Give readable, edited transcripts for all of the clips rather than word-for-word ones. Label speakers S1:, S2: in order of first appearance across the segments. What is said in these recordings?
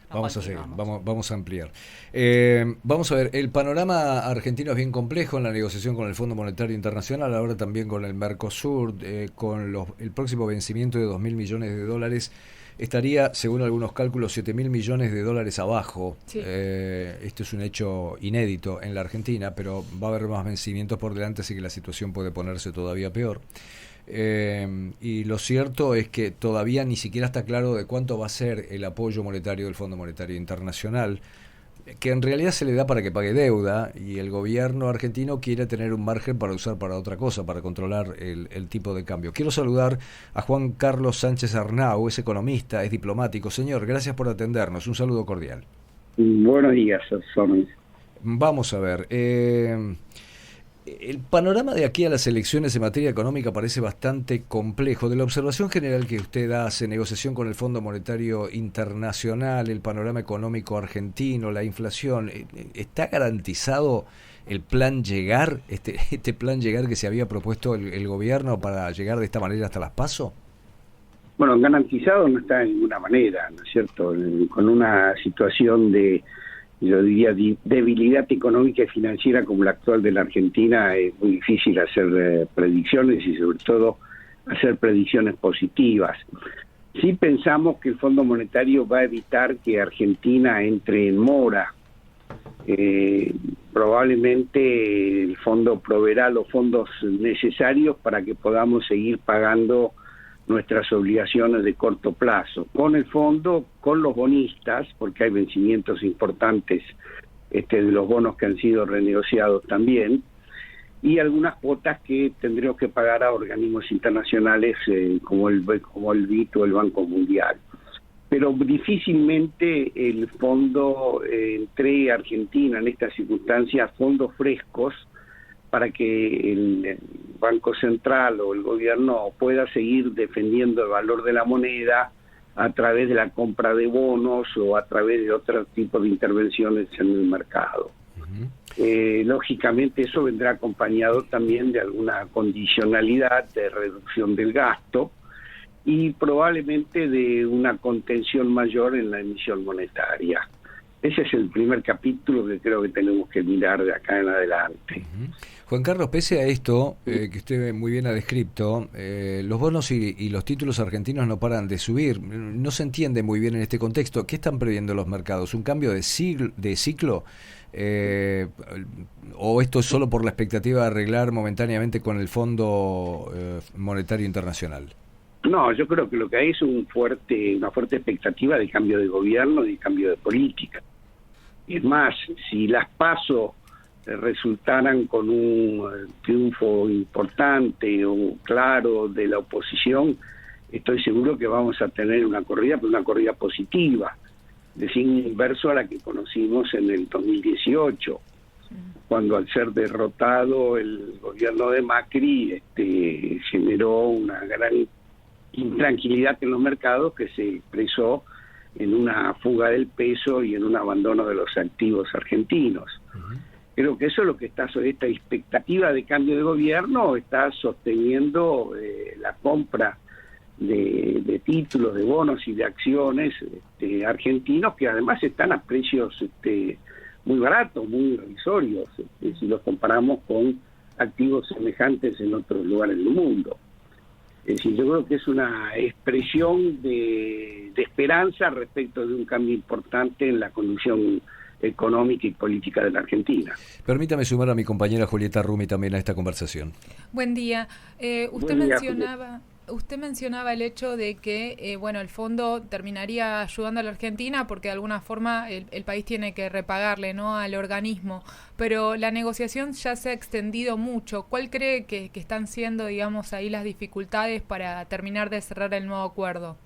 S1: Vamos a seguir,
S2: continuamos.
S1: vamos a ampliar. Vamos a ver, el panorama argentino es bien complejo en la negociación con el Fondo Monetario Internacional, ahora también con el Mercosur, con el próximo vencimiento de 2.000 millones de dólares. Estaría, según algunos cálculos, 7.000 millones de dólares abajo.
S2: Sí.
S1: Esto es un hecho inédito en la Argentina, pero va a haber más vencimientos por delante, así que la situación puede ponerse todavía peor. Y lo cierto es que todavía ni siquiera está claro de cuánto va a ser el apoyo monetario del Fondo Monetario Internacional, que en realidad se le da para que pague deuda, y el gobierno argentino quiere tener un margen para usar para otra cosa, para controlar el tipo de cambio. Quiero saludar a Juan Carlos Sánchez Arnau, es economista, es diplomático. Señor, gracias por atendernos, un saludo cordial.
S3: Buenos días, Somi.
S1: Vamos a ver, el panorama de aquí a las elecciones en materia económica parece bastante complejo. De la observación general que usted hace, negociación con el Fondo Monetario Internacional, el panorama económico argentino, la inflación, ¿está garantizado el plan llegar, este plan llegar que se había propuesto el gobierno para llegar de esta manera hasta las PASO?
S3: Bueno, garantizado no está de ninguna manera, ¿no es cierto? Con una situación de, yo diría, debilidad económica y financiera como la actual de la Argentina, es muy difícil hacer predicciones y sobre todo hacer predicciones positivas. Sí pensamos que el Fondo Monetario va a evitar que Argentina entre en mora. Probablemente el fondo proveerá los fondos necesarios para que podamos seguir pagando nuestras obligaciones de corto plazo, con el fondo, con los bonistas, porque hay vencimientos importantes de los bonos que han sido renegociados también, y algunas cuotas que tendremos que pagar a organismos internacionales como el BID o el Banco Mundial. Pero difícilmente el fondo entregue a Argentina en estas circunstancias fondos frescos para que el Banco Central o el gobierno pueda seguir defendiendo el valor de la moneda a través de la compra de bonos o a través de otro tipo de intervenciones en el mercado. Lógicamente eso vendrá acompañado también de alguna condicionalidad de reducción del gasto y probablemente de una contención mayor en la emisión monetaria. Ese es el primer capítulo que creo que tenemos que mirar de acá en adelante.
S1: Juan Carlos, pese a esto, que usted muy bien ha descrito, los bonos y los títulos argentinos no paran de subir. No se entiende muy bien en este contexto. ¿Qué están previendo los mercados? ¿Un cambio de ciclo? ¿O esto es solo por la expectativa de arreglar momentáneamente con el Fondo Monetario Internacional?
S3: No, yo creo que lo que hay es una fuerte expectativa de cambio de gobierno y cambio de política. Es más, si las PASO resultaran con un triunfo importante o claro de la oposición, estoy seguro que vamos a tener una corrida, pero una corrida positiva, de signo inverso a la que conocimos en el 2018, cuando al ser derrotado el gobierno de Macri generó una gran intranquilidad en los mercados que se expresó en una fuga del peso y en un abandono de los activos argentinos. Creo que eso es lo que está sobre esta expectativa de cambio de gobierno, está sosteniendo la compra de títulos, de bonos y de acciones argentinos, que además están a precios muy baratos, muy irrisorios, si los comparamos con activos semejantes en otros lugares del mundo. Es decir, yo creo que es una expresión de esperanza respecto de un cambio importante en la conducción económica y política de la Argentina.
S1: Permítame sumar a mi compañera Julieta Rumi también a esta conversación.
S2: Buen día. Usted
S3: Buen día,
S2: mencionaba... Usted mencionaba el hecho de que el fondo terminaría ayudando a la Argentina porque de alguna forma el país tiene que repagarle, ¿no?, al organismo, pero la negociación ya se ha extendido mucho. ¿Cuál cree que están siendo, digamos, ahí las dificultades para terminar de cerrar el nuevo acuerdo?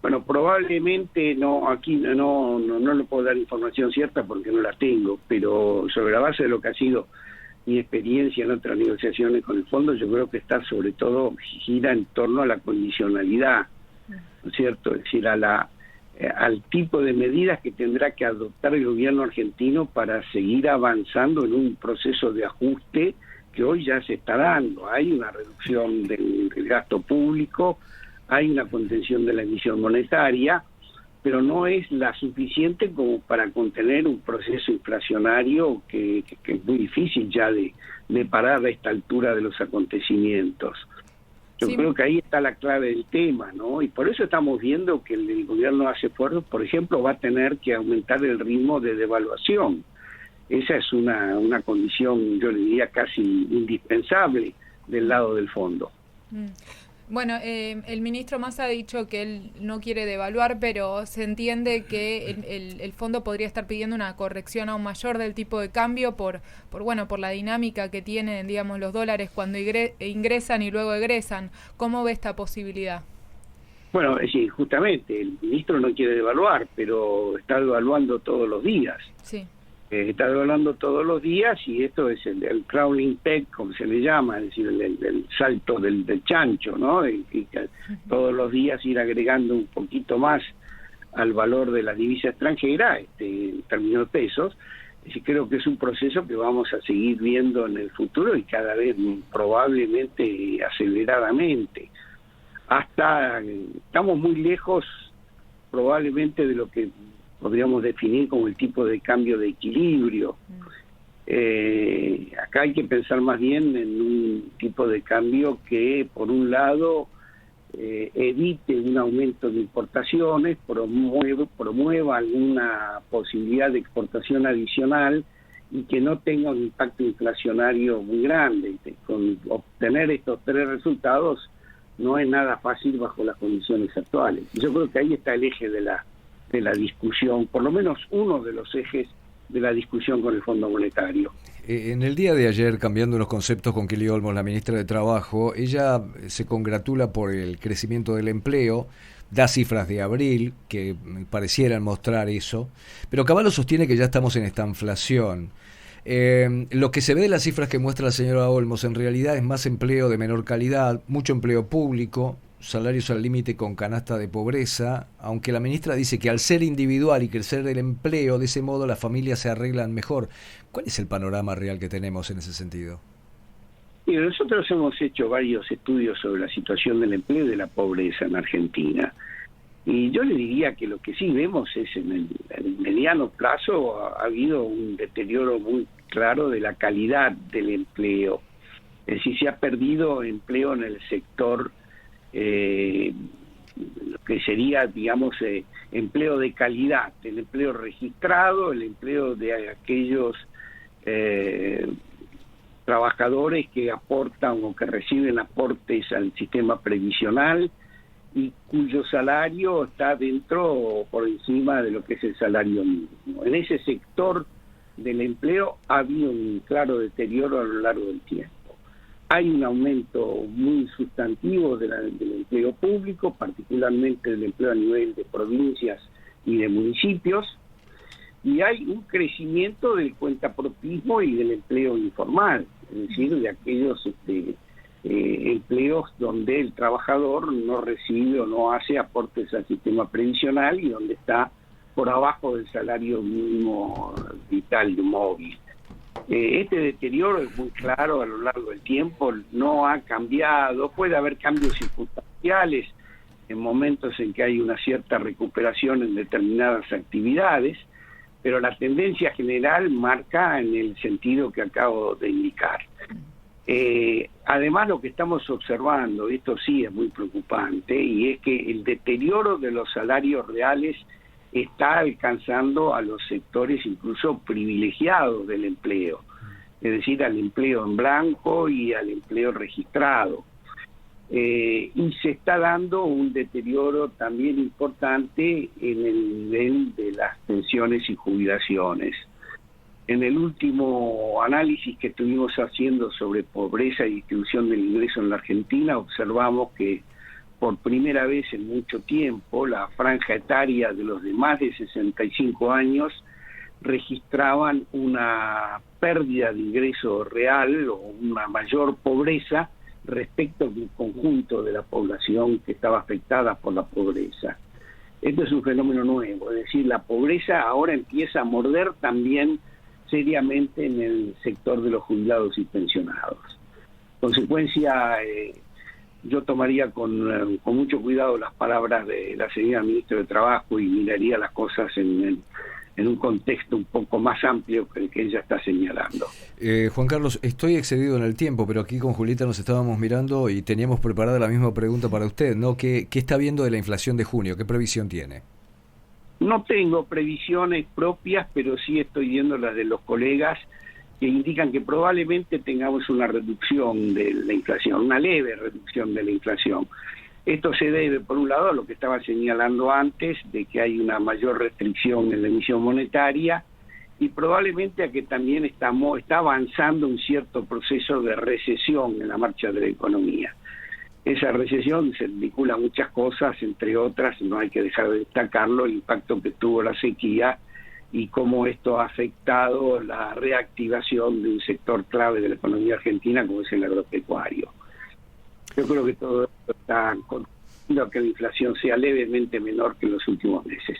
S3: Bueno, probablemente aquí no le puedo dar información cierta porque no la tengo, pero sobre la base de lo que ha sido mi experiencia en otras negociaciones con el fondo, yo creo que está sobre todo gira en torno a la condicionalidad, ¿no es cierto? Es decir, al tipo de medidas que tendrá que adoptar el gobierno argentino para seguir avanzando en un proceso de ajuste que hoy ya se está dando. Hay una reducción del gasto público, hay una contención de la emisión monetaria, pero no es la suficiente como para contener un proceso inflacionario que es muy difícil ya de parar a esta altura de los acontecimientos. Yo creo que ahí está la clave del tema, ¿no? Y por eso estamos viendo que el gobierno hace esfuerzos, por ejemplo, va a tener que aumentar el ritmo de devaluación. Esa es una condición, yo le diría, casi indispensable del lado del fondo.
S2: Bueno, el ministro Massa ha dicho que él no quiere devaluar, pero se entiende que el fondo podría estar pidiendo una corrección aún mayor del tipo de cambio por la dinámica que tienen, digamos, los dólares cuando ingresan y luego egresan. ¿Cómo ve esta posibilidad?
S3: Bueno, sí, justamente, el ministro no quiere devaluar, pero está devaluando todos los días.
S2: Sí.
S3: Está devaluando todos los días y esto es el crawling peg, como se le llama, es decir, el salto del chancho, ¿no? Y todos los días ir agregando un poquito más al valor de la divisa extranjera, en términos de pesos. Y creo que es un proceso que vamos a seguir viendo en el futuro y cada vez probablemente aceleradamente. Estamos muy lejos probablemente de lo que podríamos definir como el tipo de cambio de equilibrio. Acá hay que pensar más bien en un tipo de cambio que, por un lado, evite un aumento de importaciones, promueva alguna posibilidad de exportación adicional y que no tenga un impacto inflacionario muy grande. Con obtener estos tres resultados no es nada fácil bajo las condiciones actuales. Yo creo que ahí está el eje de la discusión, por lo menos uno de los ejes de la discusión con el Fondo Monetario.
S1: En el día de ayer, cambiando los conceptos con Kelly Olmos, la ministra de Trabajo, ella se congratula por el crecimiento del empleo, da cifras de abril que parecieran mostrar eso, pero Cavallo sostiene que ya estamos en estanflación. Lo que se ve de las cifras que muestra la señora Olmos en realidad es más empleo de menor calidad, mucho empleo público, salarios al límite con canasta de pobreza, aunque la ministra dice que al ser individual y crecer el empleo, de ese modo las familias se arreglan mejor. ¿Cuál es el panorama real que tenemos en ese sentido?
S3: Y nosotros hemos hecho varios estudios sobre la situación del empleo y de la pobreza en Argentina. Y yo le diría que lo que sí vemos es en el mediano plazo ha habido un deterioro muy claro de la calidad del empleo. Es decir, se ha perdido empleo en el sector lo que sería, digamos, empleo de calidad, el empleo registrado, el empleo de aquellos trabajadores que aportan o que reciben aportes al sistema previsional y cuyo salario está dentro o por encima de lo que es el salario mínimo. En ese sector del empleo ha habido un claro deterioro a lo largo del tiempo. Hay un aumento muy sustantivo del empleo público, particularmente del empleo a nivel de provincias y de municipios, y hay un crecimiento del cuentapropismo y del empleo informal, es decir, de aquellos empleos donde el trabajador no recibe o no hace aportes al sistema previsional y donde está por abajo del salario mínimo vital móvil. Este deterioro es muy claro a lo largo del tiempo, no ha cambiado, puede haber cambios circunstanciales en momentos en que hay una cierta recuperación en determinadas actividades, pero la tendencia general marca en el sentido que acabo de indicar. Además, lo que estamos observando, esto sí es muy preocupante, y es que el deterioro de los salarios reales está alcanzando a los sectores incluso privilegiados del empleo, es decir, al empleo en blanco y al empleo registrado. Y se está dando un deterioro también importante en el nivel de las pensiones y jubilaciones. En el último análisis que estuvimos haciendo sobre pobreza y distribución del ingreso en la Argentina, observamos que por primera vez en mucho tiempo la franja etaria de los de más de 65 años registraban una pérdida de ingreso real o una mayor pobreza respecto del conjunto de la población que estaba afectada por la pobreza. Esto es un fenómeno nuevo, es decir, la pobreza ahora empieza a morder también seriamente en el sector de los jubilados y pensionados. Consecuencia, yo tomaría con mucho cuidado las palabras de la señora ministra de Trabajo y miraría las cosas en un contexto un poco más amplio que el que ella está señalando.
S1: Juan Carlos, estoy excedido en el tiempo, pero aquí con Julieta nos estábamos mirando y teníamos preparada la misma pregunta para usted, ¿no? ¿Qué está viendo de la inflación de junio? ¿Qué previsión tiene?
S3: No tengo previsiones propias, pero sí estoy viendo las de los colegas que indican que probablemente tengamos una reducción de la inflación, una leve reducción de la inflación. Esto se debe, por un lado, a lo que estaba señalando antes, de que hay una mayor restricción en la emisión monetaria, y probablemente a que también está avanzando un cierto proceso de recesión en la marcha de la economía. Esa recesión se vincula a muchas cosas, entre otras, no hay que dejar de destacarlo, el impacto que tuvo la sequía y cómo esto ha afectado la reactivación de un sector clave de la economía argentina, como es el agropecuario. Yo creo que todo esto está contribuyendo a que la inflación sea levemente menor que en los últimos meses.